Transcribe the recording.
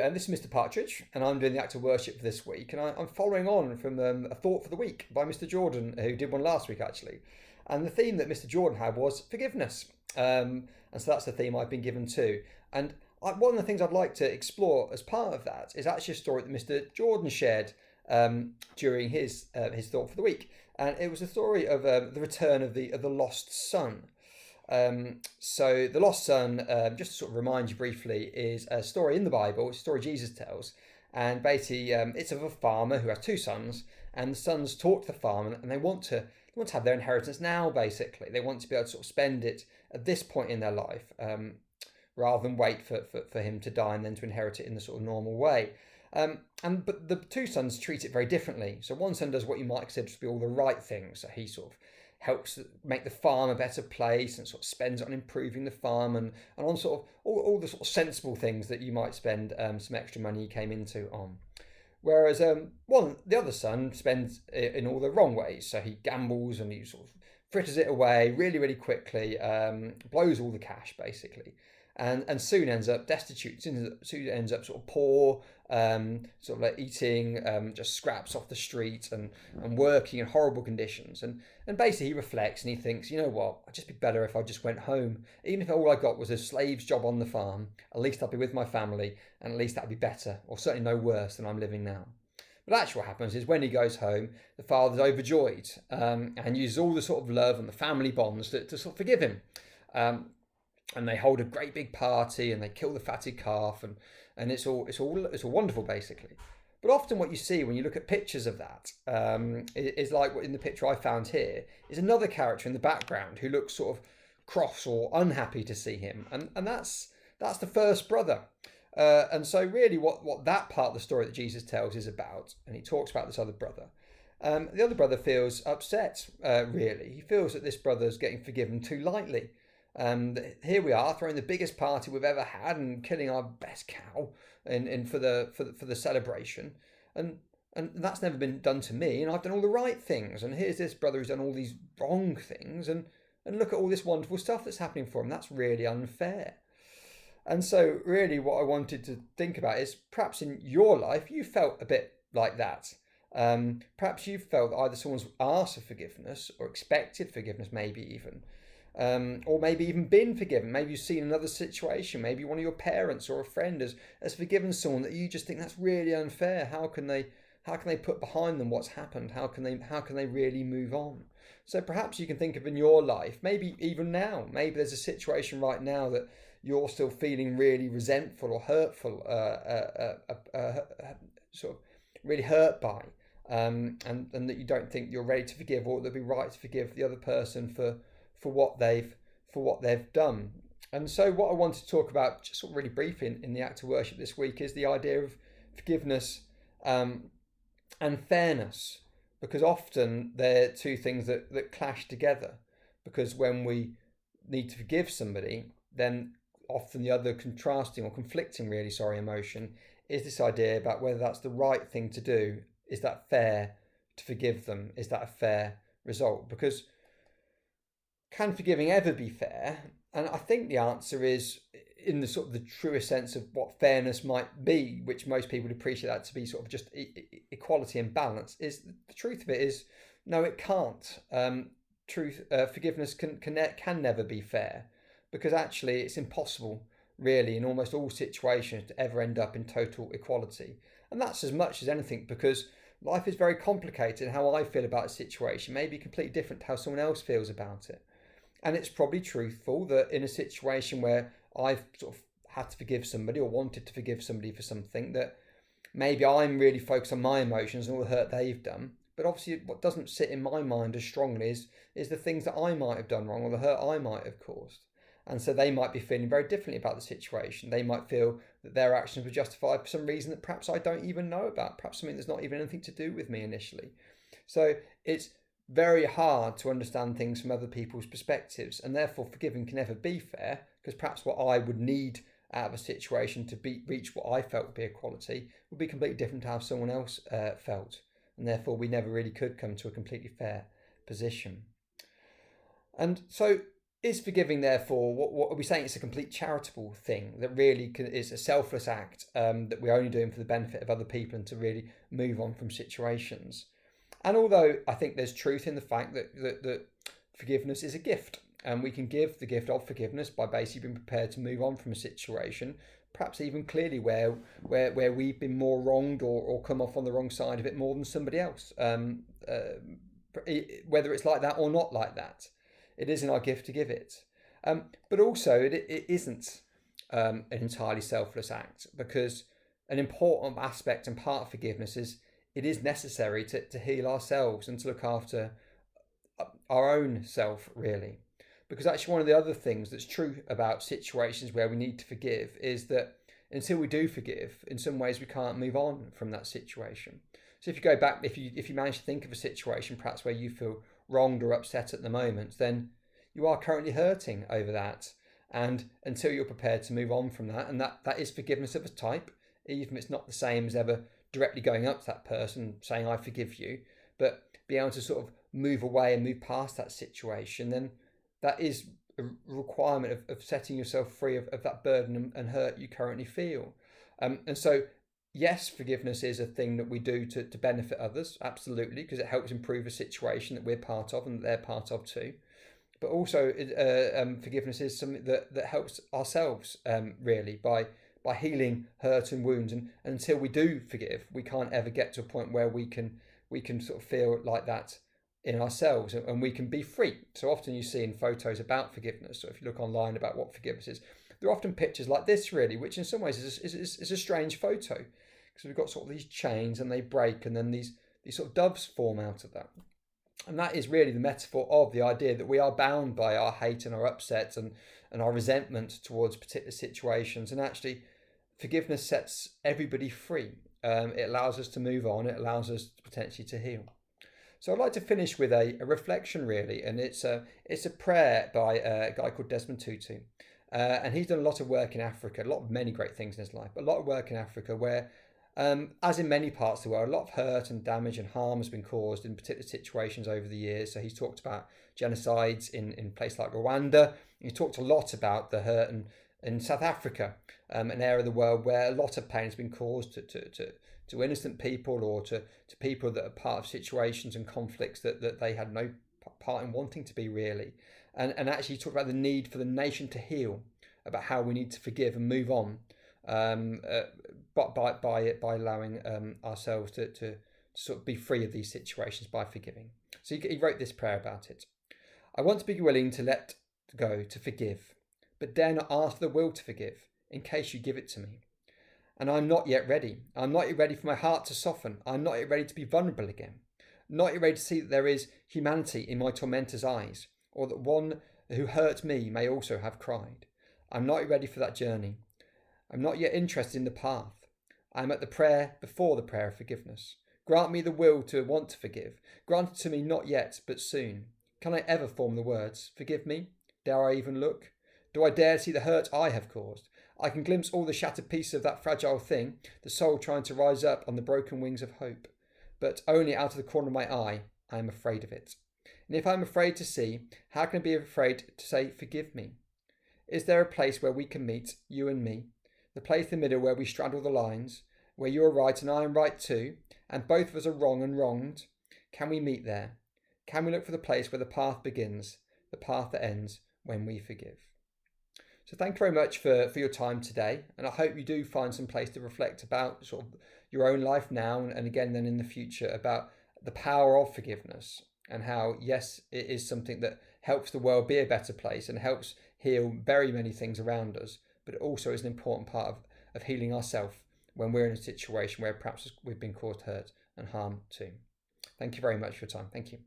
And this is Mr. Partridge, and I'm doing the act of worship for this week. And I'm following on from a thought for the week by Mr. Jordan, who did one last week actually. And the theme that Mr. Jordan had was forgiveness. And so that's the theme I've been given too. And one of the things I'd like to explore as part of that is actually a story that Mr. Jordan shared during his thought for the week. And it was a story of the return of the lost son. So the lost son, just to sort of remind you briefly, is a story in the Bible, it's a story Jesus tells, and basically it's of a farmer who has two sons, and the sons talk to the farmer, and they want to have their inheritance now. Basically, they want to be able to sort of spend it at this point in their life, rather than wait for him to die and then to inherit it in the sort of normal way. But the two sons treat it very differently. So one son does what you might consider to be all the right things. So he sort of helps make the farm a better place and sort of spends it on improving the farm and on sort of all the sort of sensible things that you might spend some extra money you came into on. Whereas the other son spends it in all the wrong ways. So he gambles and he sort of fritters it away really, really quickly, blows all the cash basically. And soon ends up destitute, soon ends up sort of poor, sort of like eating just scraps off the street and working in horrible conditions. And basically he reflects and he thinks, you know what, I'd just be better if I just went home. Even if all I got was a slave's job on the farm, at least I'd be with my family and at least that'd be better, or certainly no worse than I'm living now. But actually what happens is when he goes home, the father's overjoyed and uses all the sort of love and the family bonds to sort of forgive him. And they hold a great big party and they kill the fatted calf and it's all wonderful basically. But often what you see when you look at pictures of that is like what in the picture I found here is another character in the background who looks sort of cross or unhappy to see him, and that's the first brother. And so really what that part of the story that Jesus tells is about, and he talks about this other brother. The other brother feels upset, really. He feels that this brother's getting forgiven too lightly. Here we are throwing the biggest party we've ever had and killing our best cow for the celebration, and that's never been done to me, and I've done all the right things, and here's this brother who's done all these wrong things, and look at all this wonderful stuff that's happening for him. That's really unfair. And so really what I wanted to think about is perhaps in your life you felt a bit like that. Perhaps you felt that either someone's asked for forgiveness or expected forgiveness, maybe even. Or maybe even been forgiven. Maybe you've seen another situation. Maybe one of your parents or a friend has forgiven someone that you just think that's really unfair. How can they put behind them what's happened? How can they really move on? So perhaps you can think of in your life, maybe even now, maybe there's a situation right now that you're still feeling really resentful or hurtful, sort of really hurt by, and that you don't think you're ready to forgive, or that'd be right to forgive the other person for what they've done. And so what I want to talk about just sort of really briefly in the act of worship this week is the idea of forgiveness and fairness, because often they're two things that clash together. Because when we need to forgive somebody, then often the other contrasting or conflicting emotion is this idea about whether that's the right thing to do. Is that fair to forgive them? Is that a fair result? Because can forgiving ever be fair? And I think the answer is, in the sort of the truest sense of what fairness might be, which most people would appreciate that to be sort of just equality and balance, is the truth of it is no, it can't. Forgiveness can never be fair, because actually it's impossible really in almost all situations to ever end up in total equality. And that's as much as anything because life is very complicated. How I feel about a situation may be completely different to how someone else feels about it. And it's probably truthful that in a situation where I've sort of had to forgive somebody or wanted to forgive somebody for something, that maybe I'm really focused on my emotions and all the hurt they've done. But obviously what doesn't sit in my mind as strongly is the things that I might have done wrong or the hurt I might have caused. And so they might be feeling very differently about the situation. They might feel that their actions were justified for some reason that perhaps I don't even know about, perhaps something that's not even anything to do with me initially. So it's very hard to understand things from other people's perspectives, and therefore forgiving can never be fair, because perhaps what I would need out of a situation to reach what I felt would be equality would be completely different to how someone else felt, and therefore we never really could come to a completely fair position. And so Is forgiving, therefore, what are we saying? It's a complete charitable thing that really is a selfless act, that we're only doing for the benefit of other people and to really move on from situations. And although I think there's truth in the fact that forgiveness is a gift, and we can give the gift of forgiveness by basically being prepared to move on from a situation, perhaps even clearly where we've been more wronged or come off on the wrong side of it more than somebody else, whether it's like that or not like that. It is in our gift to give it. But also, it isn't an entirely selfless act, because an important aspect and part of forgiveness is it is necessary to heal ourselves and to look after our own self, really. Because actually, one of the other things that's true about situations where we need to forgive is that until we do forgive, in some ways we can't move on from that situation. So if you go back, if you manage to think of a situation perhaps where you feel wronged or upset at the moment, then you are currently hurting over that. And until you're prepared to move on from that, and that is forgiveness of a type, even if it's not the same as ever directly going up to that person saying, I forgive you, but be able to sort of move away and move past that situation, then that is a requirement of setting yourself free of that burden and hurt you currently feel. And so, yes, forgiveness is a thing that we do to benefit others, absolutely, because it helps improve a situation that we're part of and that they're part of too. But also, forgiveness is something that helps ourselves, really, by healing hurt and wounds. And until we do forgive, we can't ever get to a point where we can sort of feel like that in ourselves, and we can be free. So often you see in photos about forgiveness, or if you look online about what forgiveness is, there are often pictures like this, really, which in some ways is a strange photo, because we've got sort of these chains and they break, and then these sort of doves form out of that. And that is really the metaphor of the idea that we are bound by our hate and our upsets and our resentment towards particular situations. And actually, forgiveness sets everybody free. It allows us to move on. It allows us potentially to heal. So I'd like to finish with a reflection, really, and it's a prayer by a guy called Desmond Tutu, and he's done a lot of work in Africa, many great things in his life, but a lot of work in Africa where, as in many parts of the world, a lot of hurt and damage and harm has been caused in particular situations over the years. So he's talked about genocides in places like Rwanda. He talked a lot about the hurt in South Africa, an area of the world where a lot of pain has been caused to innocent people, or to people that are part of situations and conflicts that they had no part in wanting to be, really. And actually talk about the need for the nation to heal, about how we need to forgive and move on, but by allowing ourselves to sort of be free of these situations by forgiving. So he wrote this prayer about it. I want to be willing to let go, to forgive, but dare not ask for the will to forgive, in case you give it to me. And I'm not yet ready. I'm not yet ready for my heart to soften. I'm not yet ready to be vulnerable again. Not yet ready to see that there is humanity in my tormentor's eyes, or that one who hurt me may also have cried. I'm not yet ready for that journey. I'm not yet interested in the path. I am at the prayer before the prayer of forgiveness. Grant me the will to want to forgive. Grant it to me not yet, but soon. Can I ever form the words, forgive me? Dare I even look? Do I dare see the hurt I have caused? I can glimpse all the shattered pieces of that fragile thing, the soul trying to rise up on the broken wings of hope. But only out of the corner of my eye, I am afraid of it. And if I am afraid to see, how can I be afraid to say, forgive me? Is there a place where we can meet, you and me? The place in the middle where we straddle the lines, where you are right and I am right too, and both of us are wrong and wronged? Can we meet there? Can we look for the place where the path begins, the path that ends when we forgive? So thank you very much for your time today, and I hope you do find some place to reflect about sort of your own life now and again then in the future, about the power of forgiveness, and how, yes, it is something that helps the world be a better place and helps heal very many things around us, but it also is an important part of healing ourselves when we're in a situation where perhaps we've been caused hurt and harm too. Thank you very much for your time. Thank you.